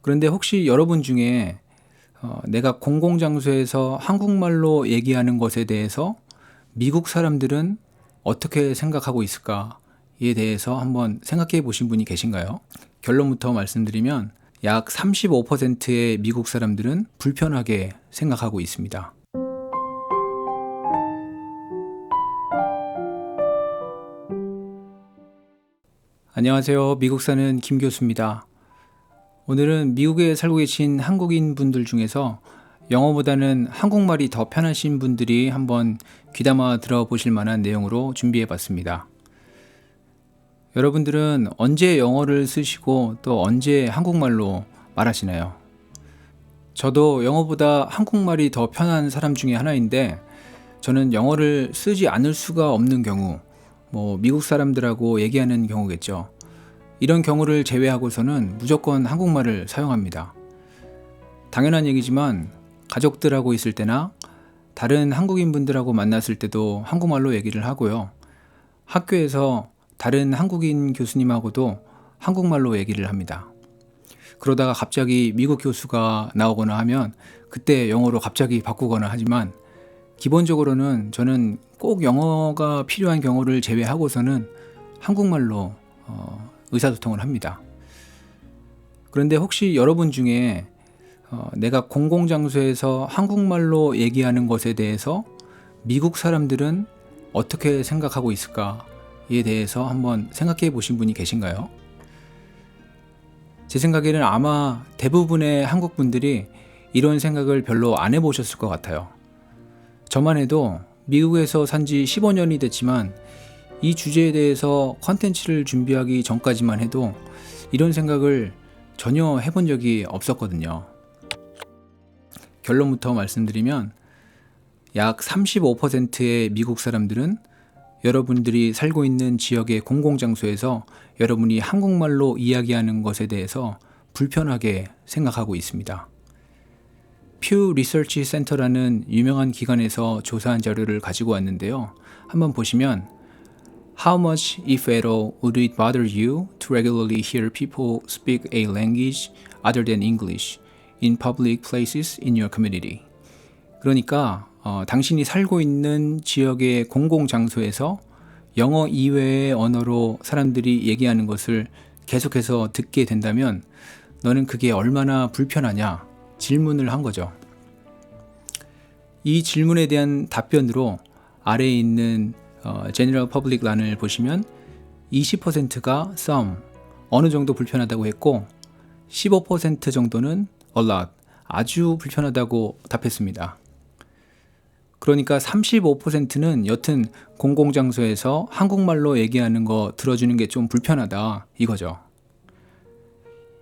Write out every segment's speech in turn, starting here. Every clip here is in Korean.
그런데 혹시 여러분 중에 내가 공공장소에서 한국말로 얘기하는 것에 대해서 미국 사람들은 어떻게 생각하고 있을까에 대해서 한번 생각해 보신 분이 계신가요? 결론부터 말씀드리면 약 35%의 미국 사람들은 불편하게 생각하고 있습니다. 안녕하세요. 미국 사는 김 교수입니다. 오늘은 미국에 살고 계신 한국인 분들 중에서 영어보다는 한국말이 더 편하신 분들이 한번 귀담아 들어보실 만한 내용으로 준비해 봤습니다. 여러분들은 언제 영어를 쓰시고 또 언제 한국말로 말하시나요? 저도 영어보다 한국말이 더 편한 사람 중에 하나인데 저는 영어를 쓰지 않을 수가 없는 경우, 미국 사람들하고 얘기하는 경우겠죠. 이런 경우를 제외하고서는 무조건 한국말을 사용합니다. 당연한 얘기지만 가족들하고 있을 때나 다른 한국인 분들하고 만났을 때도 한국말로 얘기를 하고요. 학교에서 다른 한국인 교수님하고도 한국말로 얘기를 합니다. 그러다가 갑자기 미국 교수가 나오거나 하면 그때 영어로 갑자기 바꾸거나 하지만 기본적으로는 저는 꼭 영어가 필요한 경우를 제외하고서는 한국말로 의사소통을 합니다. 그런데 혹시 여러분 중에 내가 공공장소에서 한국말로 얘기하는 것에 대해서 미국 사람들은 어떻게 생각하고 있을까에 대해서 한번 생각해 보신 분이 계신가요? 제 생각에는 아마 대부분의 한국 분들이 이런 생각을 별로 안 해보셨을 것 같아요. 저만 해도 미국에서 산지 15년이 됐지만 이 주제에 대해서 컨텐츠를 준비하기 전까지만 해도 이런 생각을 전혀 해본 적이 없었거든요. 결론부터 말씀드리면 약 35%의 미국 사람들은 여러분들이 살고 있는 지역의 공공장소에서 여러분이 한국말로 이야기하는 것에 대해서 불편하게 생각하고 있습니다. 퓨 리서치 센터라는 유명한 기관에서 조사한 자료를 가지고 왔는데요. 한번 보시면 How much, if at all, would it bother you to regularly hear people speak a language other than English in public places in your community? 그러니까 당신이 살고 있는 지역의 공공장소에서 영어 이외의 언어로 사람들이 얘기하는 것을 계속해서 듣게 된다면 너는 그게 얼마나 불편하냐 질문을 한 거죠. 이 질문에 대한 답변으로 아래에 있는 General Public 란을 보시면 20%가 some, 어느 정도 불편하다고 했고 15% 정도는 a lot, 아주 불편하다고 답했습니다. 그러니까 35%는 여튼 공공장소에서 한국말로 얘기하는 거 들어주는 게 좀 불편하다 이거죠.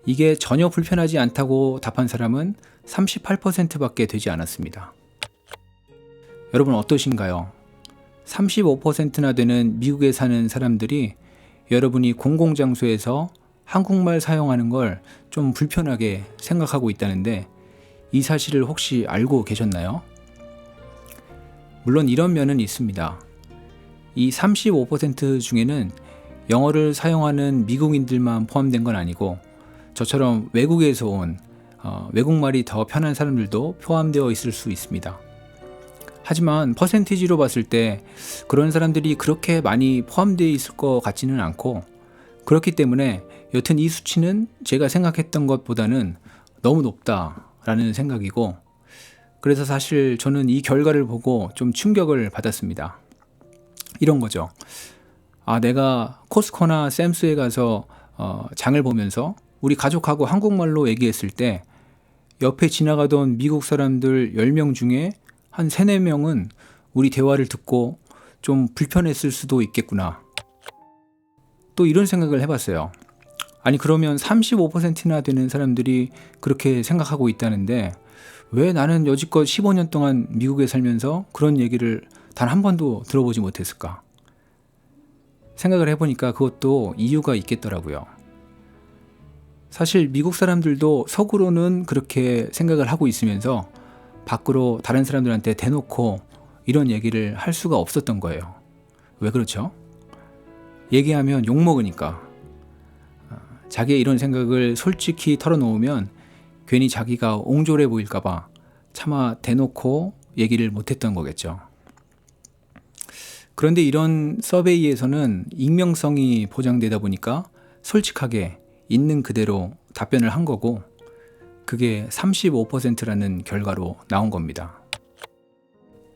이게 전혀 불편하지 않다고 답한 사람은 38%밖에 되지 않았습니다. 여러분 어떠신가요? 35%나 되는 미국에 사는 사람들이 여러분이 공공장소에서 한국말 사용하는 걸 좀 불편하게 생각하고 있다는데 이 사실을 혹시 알고 계셨나요? 물론 이런 면은 있습니다. 이 35% 중에는 영어를 사용하는 미국인들만 포함된 건 아니고 저처럼 외국에서 온 외국말이 더 편한 사람들도 포함되어 있을 수 있습니다. 하지만 퍼센티지로 봤을 때 그런 사람들이 그렇게 많이 포함되어 있을 것 같지는 않고 그렇기 때문에 여튼 이 수치는 제가 생각했던 것보다는 너무 높다라는 생각이고 그래서 사실 저는 이 결과를 보고 좀 충격을 받았습니다. 이런 거죠. 내가 코스코나 샘스에 가서 장을 보면서 우리 가족하고 한국말로 얘기했을 때 옆에 지나가던 미국 사람들 10명 중에 한 3, 4명은 우리 대화를 듣고 좀 불편했을 수도 있겠구나. 또 이런 생각을 해봤어요. 아니 그러면 35%나 되는 사람들이 그렇게 생각하고 있다는데 왜 나는 여지껏 15년 동안 미국에 살면서 그런 얘기를 단 한 번도 들어보지 못했을까? 생각을 해보니까 그것도 이유가 있겠더라고요. 사실 미국 사람들도 속으로는 그렇게 생각을 하고 있으면서 밖으로 다른 사람들한테 대놓고 이런 얘기를 할 수가 없었던 거예요. 왜 그렇죠? 얘기하면 욕먹으니까. 자기의 이런 생각을 솔직히 털어놓으면 괜히 자기가 옹졸해 보일까봐 차마 대놓고 얘기를 못했던 거겠죠. 그런데 이런 서베이에서는 익명성이 보장되다 보니까 솔직하게 있는 그대로 답변을 한 거고, 그게 35%라는 결과로 나온 겁니다.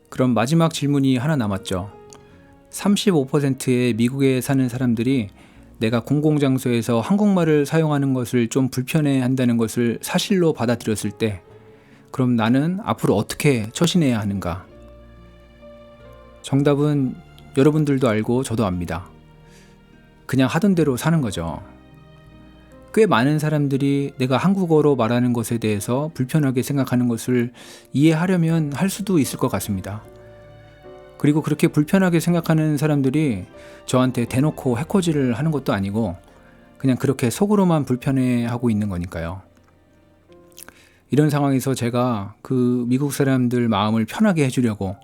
그럼 마지막 질문이 하나 남았죠. 35%의 미국에 사는 사람들이 내가 공공장소에서 한국말을 사용하는 것을 좀 불편해 한다는 것을 사실로 받아들였을 때, 그럼 나는 앞으로 어떻게 처신해야 하는가? 정답은 여러분들도 알고 저도 압니다. 그냥 하던 대로 사는 거죠. 꽤 많은 사람들이 내가 한국어로 말하는 것에 대해서 불편하게 생각하는 것을 이해하려면 할 수도 있을 것 같습니다. 그리고 그렇게 불편하게 생각하는 사람들이 저한테 대놓고 해코지를 하는 것도 아니고 그냥 그렇게 속으로만 불편해하고 있는 거니까요. 이런 상황에서 제가 그 미국 사람들 마음을 편하게 해주려고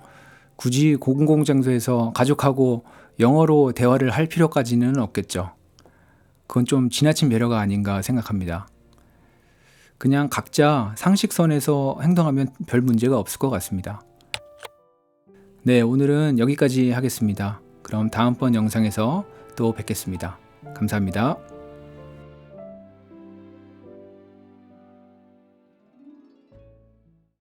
굳이 공공장소에서 가족하고 영어로 대화를 할 필요까지는 없겠죠. 그건 좀 지나친 배려가 아닌가 생각합니다. 그냥 각자 상식선에서 행동하면 별 문제가 없을 것 같습니다. 네, 오늘은 여기까지 하겠습니다. 그럼 다음번 영상에서 또 뵙겠습니다. 감사합니다.